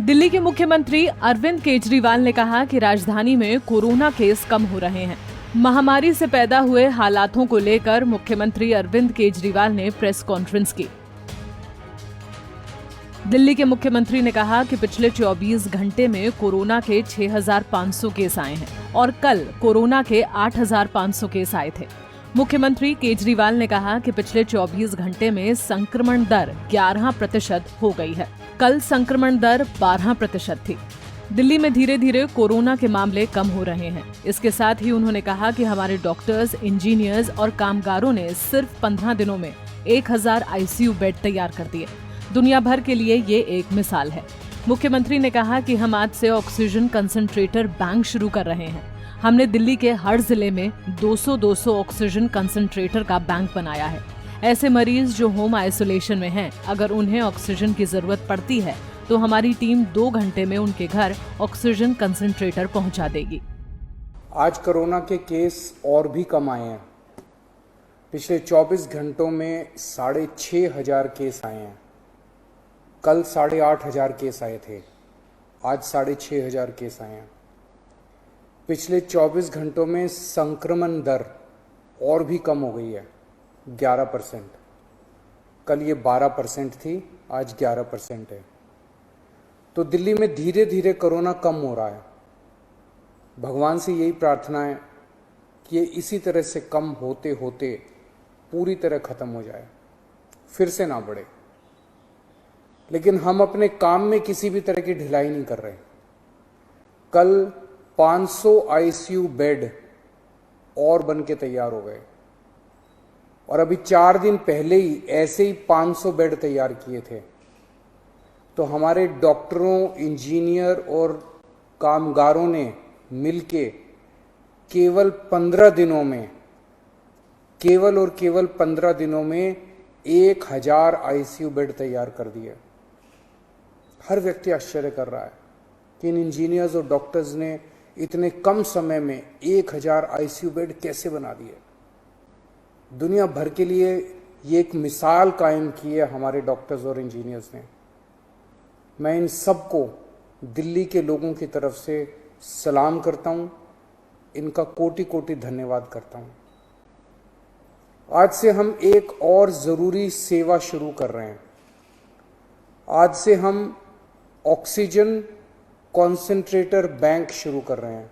दिल्ली के मुख्यमंत्री अरविंद केजरीवाल ने कहा कि राजधानी में कोरोना केस कम हो रहे हैं। महामारी से पैदा हुए हालातों को लेकर मुख्यमंत्री अरविंद केजरीवाल ने प्रेस कॉन्फ्रेंस की। दिल्ली के मुख्यमंत्री ने कहा कि पिछले 24 घंटे में कोरोना के 6,500 केस आए हैं और कल कोरोना के 8,500 केस आए थे। मुख्यमंत्री केजरीवाल ने कहा कि पिछले 24 घंटे में संक्रमण दर 11% हो गई है। कल संक्रमण दर 12% थी। दिल्ली में धीरे धीरे कोरोना के मामले कम हो रहे हैं। इसके साथ ही उन्होंने कहा कि हमारे डॉक्टर्स, इंजीनियर्स और कामगारों ने सिर्फ 15 दिनों में 1000 आईसीयू बेड तैयार कर दिए। दुनिया भर के लिए ये एक मिसाल है। मुख्यमंत्री ने कहा कि हम आज से ऑक्सीजन कंसंट्रेटर बैंक शुरू कर रहे हैं। हमने दिल्ली के हर जिले में 200 ऑक्सीजन कंसंट्रेटर का बैंक बनाया है। ऐसे मरीज जो होम आइसोलेशन में हैं, अगर उन्हें ऑक्सीजन की जरूरत पड़ती है तो हमारी टीम 2 घंटे में उनके घर ऑक्सीजन कंसंट्रेटर पहुंचा देगी। आज कोरोना के केस और भी कम आए हैं। पिछले 24 घंटों में 6,500 केस आए हैं। कल 8,500 केस आए थे, आज 6,500 केस आए हैं। पिछले 24 घंटों में संक्रमण दर और भी कम हो गई है, 11%। कल ये 12% थी, आज 11% है। तो दिल्ली में धीरे धीरे कोरोना कम हो रहा है। भगवान से यही प्रार्थना है कि ये इसी तरह से कम होते होते पूरी तरह खत्म हो जाए, फिर से ना बढ़े। लेकिन हम अपने काम में किसी भी तरह की ढिलाई नहीं कर रहे। कल 500 आईसीयू बेड और बन के तैयार हो गए और अभी 4 दिन पहले ही ऐसे ही 500 बेड तैयार किए थे। तो हमारे डॉक्टरों, इंजीनियर और कामगारों ने मिलके केवल 15 दिनों में, केवल 15 दिनों में 1000 आईसीयू बेड तैयार कर दिए। हर व्यक्ति आश्चर्य कर रहा है कि इन इंजीनियर्स और डॉक्टर्स ने इतने कम समय में 1000 आईसीयू बेड कैसे बना दिए। दुनिया भर के लिए ये एक मिसाल कायम की है हमारे डॉक्टर्स और इंजीनियर्स ने। मैं इन सबको दिल्ली के लोगों की तरफ से सलाम करता हूं, इनका कोटि कोटि धन्यवाद करता हूं। आज से हम एक और जरूरी सेवा शुरू कर रहे हैं। आज से हम ऑक्सीजन कॉन्सेंट्रेटर बैंक शुरू कर रहे हैं।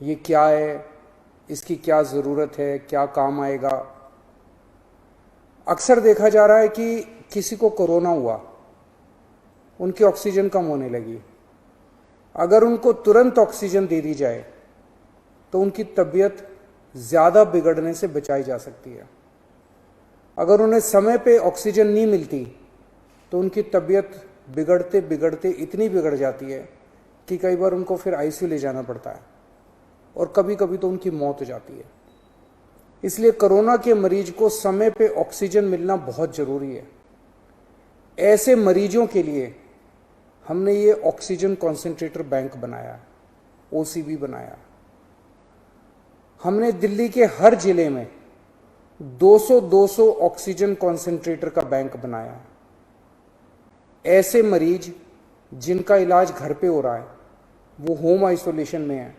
ये क्या है, इसकी क्या ज़रूरत है, क्या काम आएगा? अक्सर देखा जा रहा है कि किसी को कोरोना हुआ, उनकी ऑक्सीजन कम होने लगी। अगर उनको तुरंत ऑक्सीजन दे दी जाए तो उनकी तबीयत ज़्यादा बिगड़ने से बचाई जा सकती है। अगर उन्हें समय पे ऑक्सीजन नहीं मिलती तो उनकी तबीयत बिगड़ते बिगड़ते इतनी बिगड़ जाती है कि कई बार उनको फिर आईसीयू ले जाना पड़ता है और कभी कभी तो उनकी मौत हो जाती है। इसलिए कोरोना के मरीज को समय पे ऑक्सीजन मिलना बहुत ज़रूरी है। ऐसे मरीजों के लिए हमने ये ऑक्सीजन कॉन्सेंट्रेटर बैंक बनाया, ओसीबी बनाया। हमने दिल्ली के हर जिले में 200 ऑक्सीजन कॉन्सेंट्रेटर का बैंक बनाया। ऐसे मरीज जिनका इलाज घर पे हो रहा है, वो होम आइसोलेशन में है,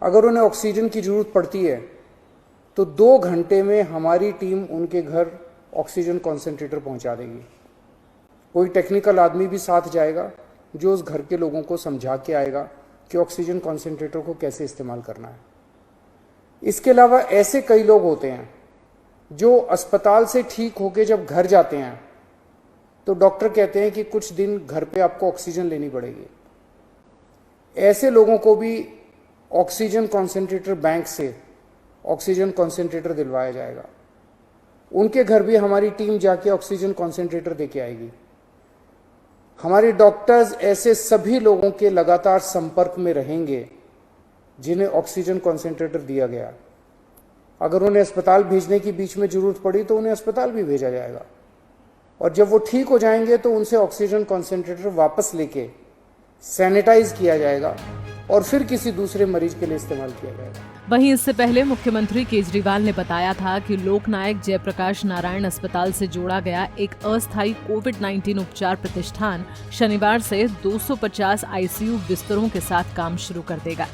अगर उन्हें ऑक्सीजन की जरूरत पड़ती है तो 2 घंटे में हमारी टीम उनके घर ऑक्सीजन कॉन्सेंट्रेटर पहुंचा देगी। कोई टेक्निकल आदमी भी साथ जाएगा जो उस घर के लोगों को समझा के आएगा कि ऑक्सीजन कॉन्सेंट्रेटर को कैसे इस्तेमाल करना है। इसके अलावा ऐसे कई लोग होते हैं जो अस्पताल से ठीक होके जब घर जाते हैं तो डॉक्टर कहते हैं कि कुछ दिन घर पे आपको ऑक्सीजन लेनी पड़ेगी। ऐसे लोगों को भी ऑक्सीजन कॉन्सेंट्रेटर बैंक से ऑक्सीजन कॉन्सेंट्रेटर दिलवाया जाएगा। उनके घर भी हमारी टीम जाके ऑक्सीजन कॉन्सेंट्रेटर देके आएगी। हमारे डॉक्टर्स ऐसे सभी लोगों के लगातार संपर्क में रहेंगे जिन्हें ऑक्सीजन कॉन्सेंट्रेटर दिया गया। अगर उन्हें अस्पताल भेजने की बीच में जरूरत पड़ी तो उन्हें अस्पताल भी भेजा जाएगा और जब वो ठीक हो जाएंगे तो उनसे ऑक्सीजन कॉन्सेंट्रेटर वापस लेके सैनिटाइज किया जाएगा और फिर किसी दूसरे मरीज के लिए इस्तेमाल किया जाएगा। वहीं इससे पहले मुख्यमंत्री केजरीवाल ने बताया था कि लोकनायक जयप्रकाश नारायण अस्पताल से जोड़ा गया एक अस्थायी कोविड-19 उपचार प्रतिष्ठान शनिवार से 250 आईसीयू बिस्तरों के साथ काम शुरू कर देगा।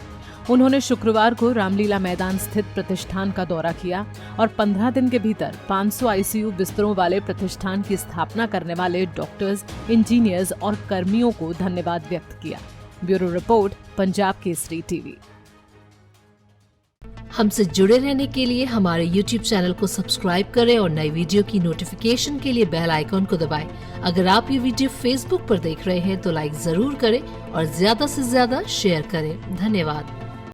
उन्होंने शुक्रवार को रामलीला मैदान स्थित प्रतिष्ठान का दौरा किया और 15 दिन के भीतर 500 आईसीयू बिस्तरों वाले प्रतिष्ठान की स्थापना करने वाले डॉक्टर्स, इंजीनियर्स और कर्मियों को धन्यवाद व्यक्त किया। Bureau report, Punjab Kesari TV. हमसे जुड़े रहने के लिए हमारे YouTube चैनल को सब्सक्राइब करें और नई वीडियो की नोटिफिकेशन के लिए बेल आइकॉन को दबाएं। अगर आप ये वीडियो Facebook पर देख रहे हैं तो लाइक जरूर करें और ज्यादा से ज्यादा शेयर करें। धन्यवाद।